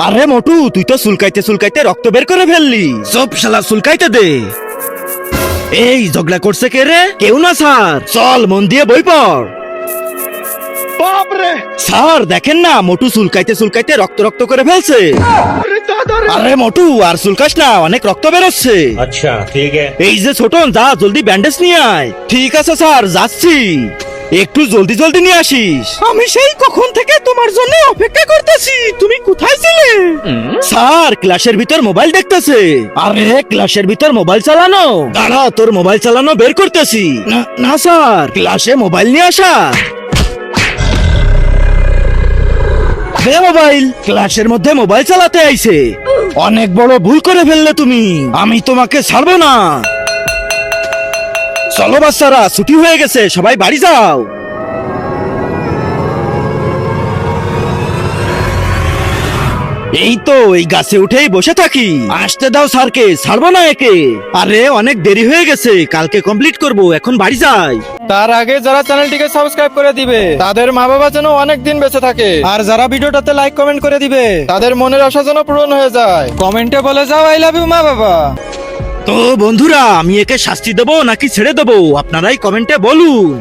আরে মোটু, তুই তো সুলকাইতে সুলকাইতে রক্ত বের করে ফেললি। সব শালা সুলকাইতে দে। এই ঝগড়া করছে কে রে? কেউ না স্যার, চল মন দিয়ে বই পড়। বাপরে! স্যার দেখেন না, মোটু সুলকাইতে সুলকাইতে রক্ত রক্ত করে ফেলছে। আরে দাদা রে! আরে মোটু আর সুলকাস না, অনেক রক্ত বেরোচ্ছে। अच्छा ठीक है। এই যে ছোটন, যা জলদি ব্যান্ডেজ নিয়ে আয়। ঠিক আছে স্যার, যাচ্ছি। একটু জলদি জলদি নিয়ে আসিস। আমি সেই কখন থেকে তোমার জন্য অপেক্ষা করতেছি, তুমি কোথায় ছিলে? স্যার ক্লাসের ভিতর মোবাইল দেখতেছে। আরে ক্লাসের ভিতর মোবাইল চালানো? দাঁড়া, তোর মোবাইল চালানো বের করতেছি। না না স্যার, ক্লাসে মোবাইল নিয়ে আসা। দে মোবাইল। ক্লাসের মধ্যে মোবাইল চালাতে আইছে। অনেক বড় ভুল করে ফেললে তুমি, আমি তোমাকে ছাড়বো না। চলো বাচ্চারা, ছুটি হয়ে গেছে, সবাই বাড়ি যাও। এই তো এই গাছে উঠেই বসে থাকি। আসতে দাও স্যারকে, ছাড়বো না একে। আরে অনেক দেরি হয়ে গেছে, কালকে কমপ্লিট করব, এখন বাড়ি যাই। তার আগে যারা চ্যানেলটিকে সাবস্ক্রাইব করে দিবে তাদের মা বাবা যেন অনেক দিন বেঁচে থাকে, আর যারা ভিডিওটাতে লাইক কমেন্ট করে দিবে তাদের মনের আশা যেন পূরণ হয়ে যায়। কমেন্টে বলে যাও আই লাভ ইউ মা বাবা। তো বন্ধুরা, আমি একে শাস্তি দেবো নাকি ছেড়ে দেবো, আপনারাই কমেন্টে বলুন।